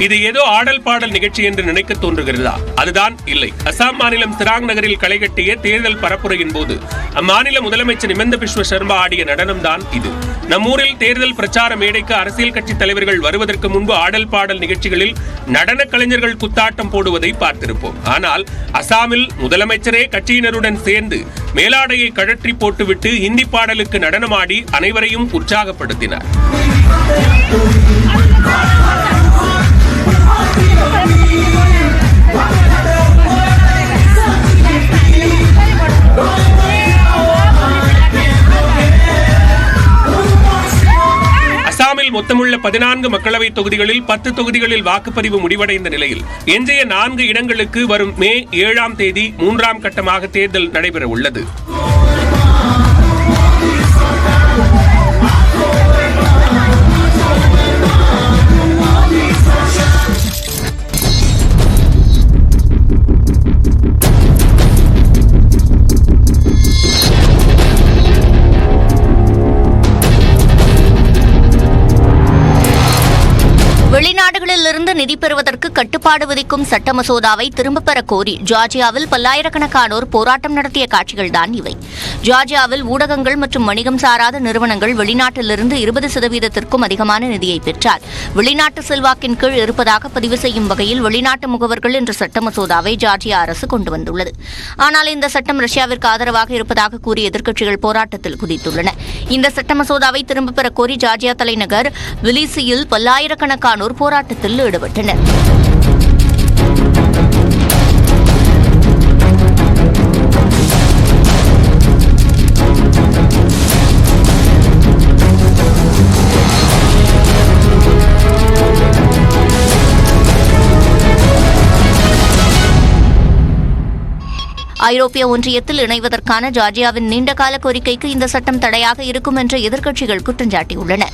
இது ஏதோ ஆடல் பாடல் நிகழ்ச்சி என்று நினைக்க தோன்றுகிறதா? அதுதான் இல்லை. அசாம் மாநிலம் சிராங் நகரில் களை கட்டிய தேர்தல் பரப்புரையின் போது அம்மாநில முதலமைச்சர் ஹிமந்த பிஸ்வ சர்மா ஆடிய நடனம் தான் இது. நம்மூரில் தேர்தல் பிரச்சார மேடைக்கு அரசியல் கட்சி தலைவர்கள் வருவதற்கு முன்பு ஆடல் பாடல் நிகழ்ச்சிகளில் நடன கலைஞர்கள் குத்தாட்டம் போடுவதை பார்த்திருப்போம். ஆனால் அசாமில் முதலமைச்சரே கட்சியினருடன் சேர்ந்து மேலாடையை கழற்றி போட்டுவிட்டு இந்தி பாடலுக்கு நடனமாடி அனைவரையும் உற்சாகப்படுத்தினார். அசாமில் மொத்தமுள்ள 14 மக்களவை தொகுதிகளில் 10 தொகுதிகளில் வாக்குப்பதிவு முடிவடைந்த நிலையில் எஞ்சிய 4 இடங்களுக்கு வரும் மே 7ஆம் தேதி 3ஆம் கட்டமாக தேர்தல் நடைபெற உள்ளது. வெளிநாடுகளிலிருந்து நிதி பெறுவதற்கு கட்டுப்பாடு விதிக்கும் சட்ட மசோதாவை திரும்பப் பெற கோரி ஜார்ஜியாவில் பல்லாயிரக்கணக்கானோர் போராட்டம் நடத்திய காட்சிகள்தான் இவை. ஜார்ஜியாவில் ஊடகங்கள் மற்றும் வணிகம் சாராத நிறுவனங்கள் வெளிநாட்டிலிருந்து 20%க்கும் அதிகமான நிதியை பெற்றால் வெளிநாட்டு செல்வாக்கின் கீழ் இருப்பதாக பதிவு செய்யும் வகையில் வெளிநாட்டு முகவர்கள் என்ற சட்ட மசோதாவை ஜார்ஜியா அரசு கொண்டு வந்துள்ளது. ஆனால் இந்த சட்டம் ரஷ்யாவிற்கு ஆதரவாக இருப்பதாக கூறி எதிர்க்கட்சிகள் போராட்டத்தில் குதித்துள்ளன. இந்த சட்ட மசோதாவை திரும்பப் பெற கோரி ஜார்ஜியா தலைநகர் விலிசியில் பல்லாயிரக்கணக்கானோர் போராட்டத்தில் ஈடுபட்டனர். ஐரோப்பிய ஒன்றியத்தில் இணைவதற்கான ஜார்ஜியாவின் நீண்டகால கோரிக்கைக்கு இந்த சட்டம் தடையாக இருக்கும் என்று எதிர்க்கட்சிகள் குற்றம் சாட்டியுள்ளன.